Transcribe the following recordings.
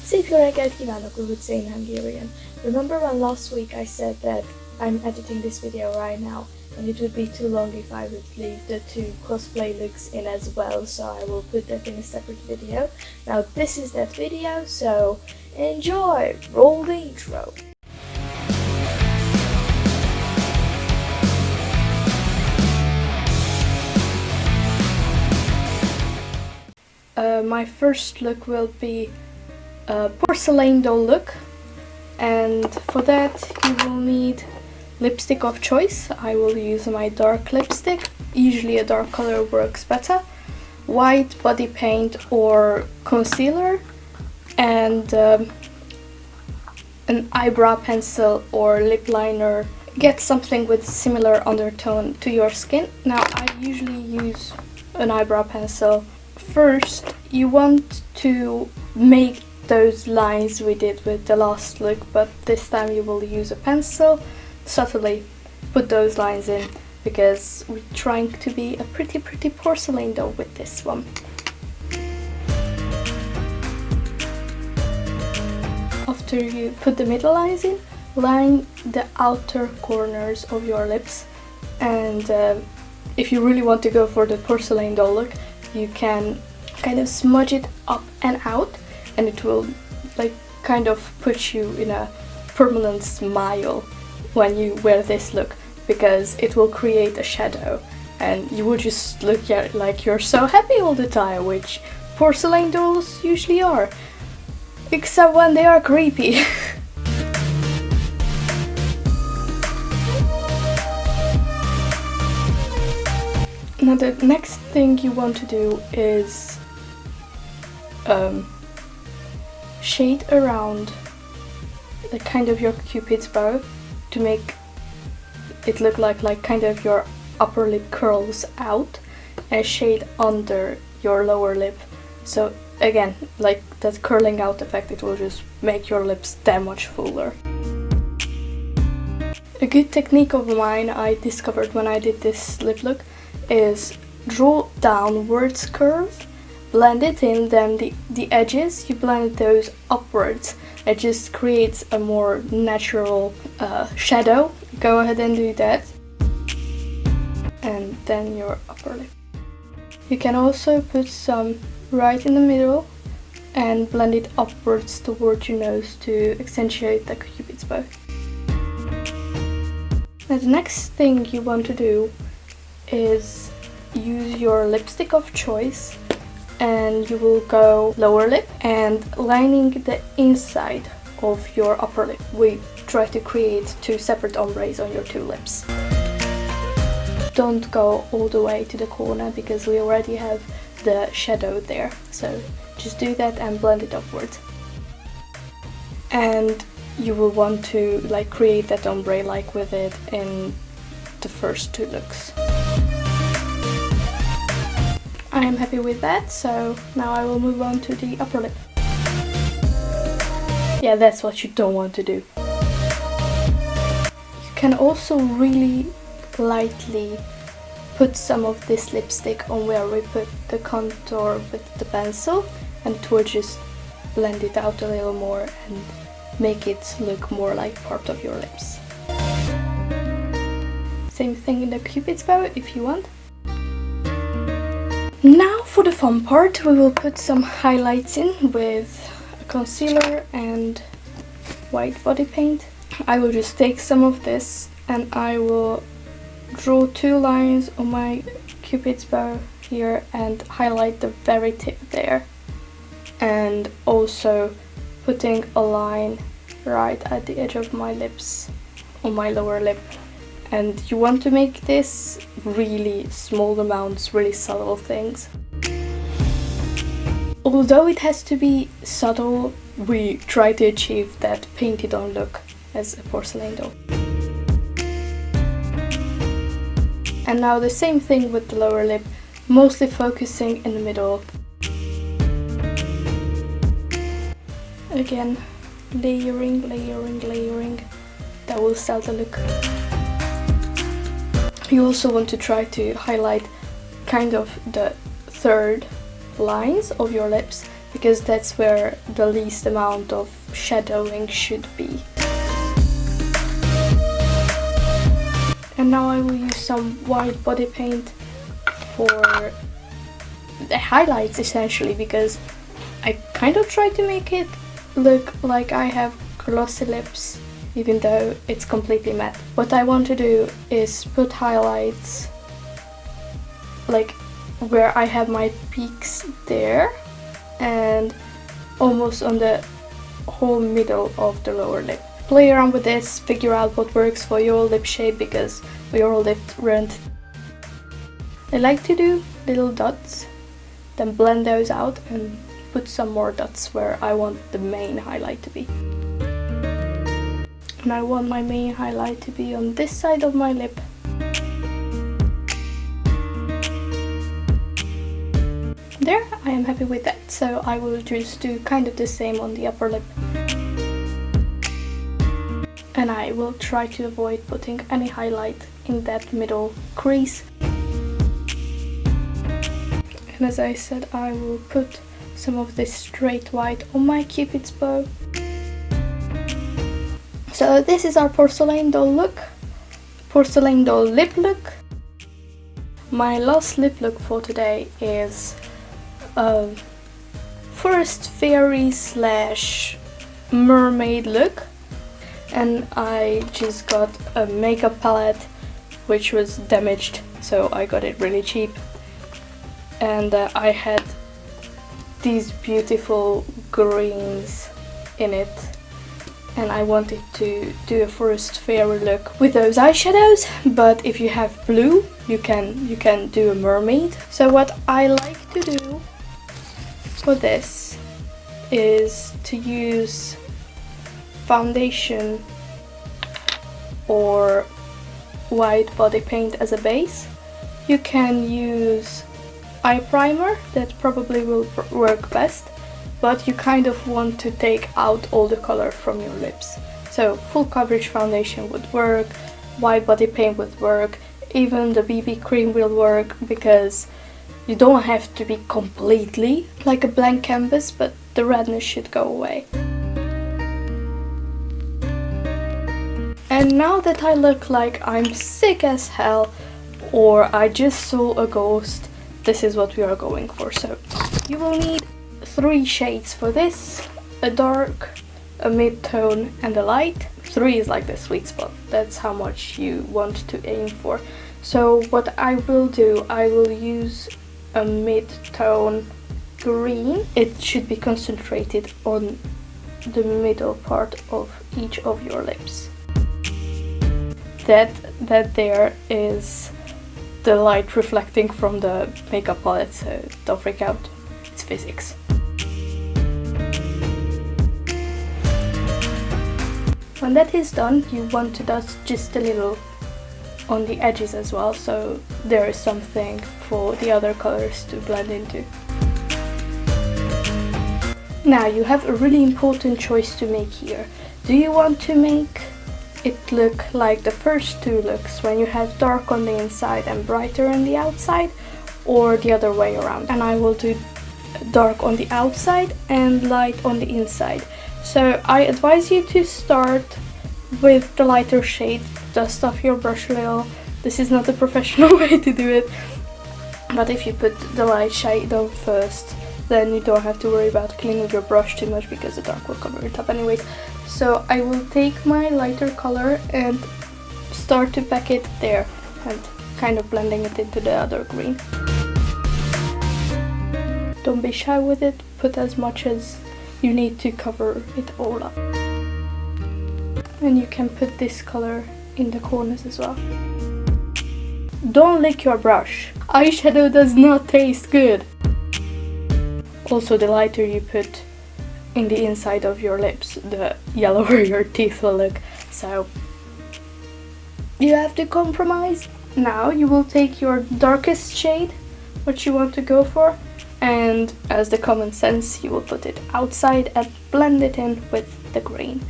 Szépjónapot, kívánok, we would say in Hungarian. Remember when last week I said that I'm editing this video right now and it would be too long if I would leave the two cosplay looks in as well, so I will put that in a separate video. Now this is that video, so enjoy! Roll the intro! My first look will be a porcelain doll look, and for that you will need lipstick of choice. I will use my dark lipstick, usually a dark color works better, white body paint or concealer, and an eyebrow pencil or lip liner. Get something with similar undertone to your skin. Now I usually use an eyebrow pencil. First, you want to make those lines we did with the last look, but this time you will use a pencil. Subtly put those lines in, because we're trying to be a pretty porcelain doll with this one. After you put the middle lines in, line the outer corners of your lips, and if you really want to go for the porcelain doll look, you can kind of smudge it up and out, and it will like kind of put you in a permanent smile when you wear this look, because it will create a shadow and you will just look like you're so happy all the time, which porcelain dolls usually are, except when they are creepy. Now the next thing you want to do is shade around the kind of your cupid's bow to make it look like kind of your upper lip curls out, and shade under your lower lip. So again, like that curling out effect, it will just make your lips that much fuller. A good technique of mine I discovered when I did this lip look is draw downwards curve, blend it in, then the edges, you blend those upwards. It just creates a more natural shadow. Go ahead and do that. And then your upper lip. You can also put some right in the middle and blend it upwards towards your nose to accentuate the cupid's bow. Now the next thing you want to do is use your lipstick of choice, and you will go lower lip and lining the inside of your upper lip. We try to create two separate ombres on your two lips. Don't go all the way to the corner because we already have the shadow there, so just do that and blend it upwards. And you will want to like create that ombre like with it in the first two looks. I am happy with that, so now I will move on to the upper lip. Yeah, that's what you don't want to do. You can also really lightly put some of this lipstick on where we put the contour with the pencil, and it will just blend it out a little more and make it look more like part of your lips. Same thing in the cupid's bow if you want. Now for the fun part, we will put some highlights in with a concealer and white body paint. I will just take some of this and I will draw two lines on my cupid's bow here and highlight the very tip there, and also putting a line right at the edge of my lips on my lower lip. And you want to make this really small amounts, really subtle things. Although it has to be subtle, we try to achieve that painted on look as a porcelain doll. And now the same thing with the lower lip, mostly focusing in the middle. Again, layering, that will sell the look. You also want to try to highlight kind of the third lines of your lips, because that's where the least amount of shadowing should be. And now I will use some white body paint for the highlights essentially, because I kind of try to make it look like I have glossy lips even though it's completely matte. What I want to do is put highlights like where I have my peaks there and almost on the whole middle of the lower lip. Play around with this, figure out what works for your lip shape, because we are all different. I like to do little dots, then blend those out and put some more dots where I want the main highlight to be. And I want my main highlight to be on this side of my lip. There, I am happy with that, so I will just do kind of the same on the upper lip. And I will try to avoid putting any highlight in that middle crease. And as I said, I will put some of this straight white on my cupid's bow. So this is our porcelain doll look, porcelain doll lip look. My last lip look for today is first fairy slash mermaid look, and I just got a makeup palette which was damaged, so I got it really cheap, and I had these beautiful greens in it, and I wanted to do a forest fairy look with those eyeshadows, but if you have blue you can do a mermaid. So what I like to do for this is to use foundation or white body paint as a base. You can use eye primer, that probably will work best, but you kind of want to take out all the color from your lips. So full coverage foundation would work, white body paint would work, even the BB cream will work, because you don't have to be completely like a blank canvas, but the redness should go away. And now that I look like I'm sick as hell or I just saw a ghost, this is what we are going for. So you will need 3 shades for this: a dark, a mid-tone and a light. 3 is like the sweet spot, that's how much you want to aim for. So what I will do, I will use a mid-tone green. It should be concentrated on the middle part of each of your lips. That there is the light reflecting from the makeup palette, so don't freak out, it's physics. When that is done, you want to dust just a little on the edges as well, so there is something for the other colors to blend into. Now you have a really important choice to make here. Do you want to make it look like the first 2 looks, when you have dark on the inside and brighter on the outside, or the other way around? And I will do dark on the outside and light on the inside. So I advise you to start with the lighter shade, dust off your brush a little. This is not a professional way to do it, but if you put the light shade on first, then you don't have to worry about cleaning your brush too much, because the dark will cover it up anyways. So I will take my lighter color and start to pack it there and kind of blending it into the other green. Don't be shy with it, put as much as you need to cover it all up. And you can put this color in the corners as well. Don't lick your brush. Eyeshadow does not taste good. Also, the lighter you put in the inside of your lips, the yellower your teeth will look. So you have to compromise. Now you will take your darkest shade, what you want to go for, and as the common sense, you will put it outside and blend it in with the green.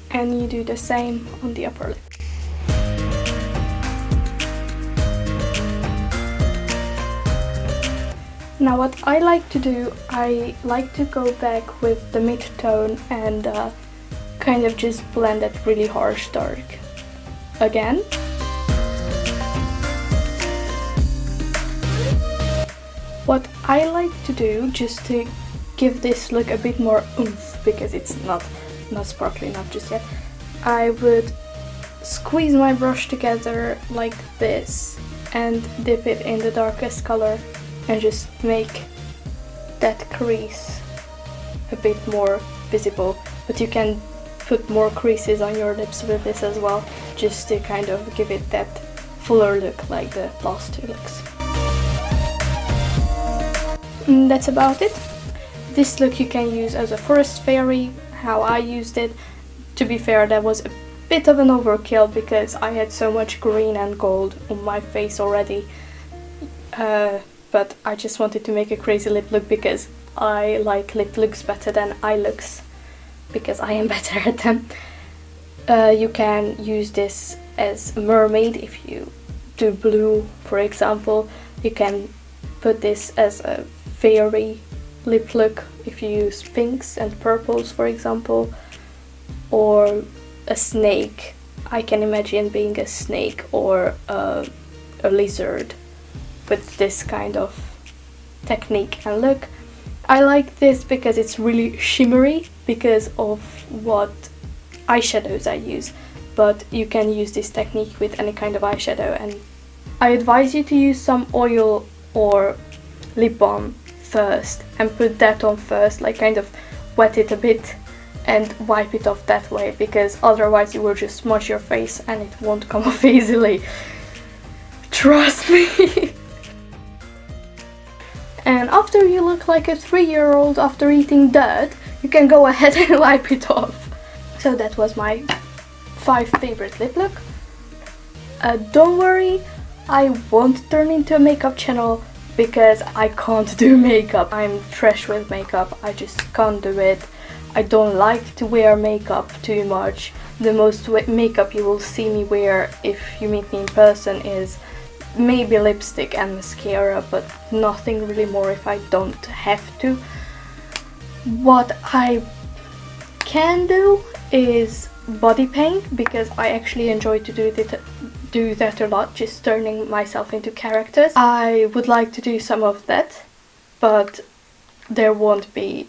And you do the same on the upper lip. Now what I like to do, I like to go back with the mid-tone and kind of just blend that really harsh dark again. What I like to do, just to give this look a bit more oomph, because it's not sparkly enough just yet, I would squeeze my brush together like this and dip it in the darkest color and just make that crease a bit more visible. But you can put more creases on your lips with this as well, just to kind of give it that fuller look like the last two looks. And that's about it. This look you can use as a forest fairy, how I used it. To be fair, that was a bit of an overkill because I had so much green and gold on my face already. But I just wanted to make a crazy lip look because I like lip looks better than eye looks, because I am better at them. You can use this as a mermaid if you do blue, for example. You can put this as a fairy lip look if you use pinks and purples, for example, or a snake. I can imagine being a snake or a lizard with this kind of technique and look. I like this because it's really shimmery because of what eyeshadows I use, but you can use this technique with any kind of eyeshadow, and I advise you to use some oil or lip balm first and put that on first, like kind of wet it a bit and wipe it off that way, because otherwise you will just smudge your face and it won't come off easily. Trust me. And after you look like a 3-year-old after eating dirt, you can go ahead and wipe it off. So that was my 5 favorite lip look. Don't worry, I won't turn into a makeup channel because I can't do makeup. I'm trash with makeup, I just can't do it. I don't like to wear makeup too much. The most makeup you will see me wear if you meet me in person is maybe lipstick and mascara, but nothing really more if I don't have to. What I can do is body paint, because I actually enjoy to do that a lot, just turning myself into characters. I would like to do some of that, but there won't be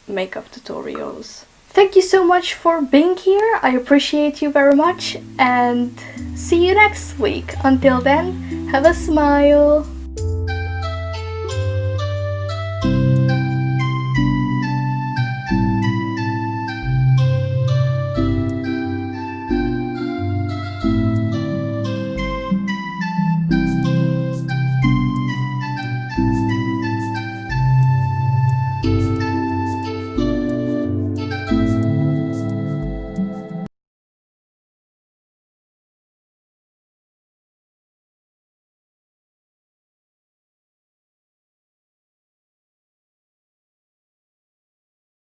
makeup tutorials. Thank you so much for being here, I appreciate you very much, and see you next week. Until then, have a smile!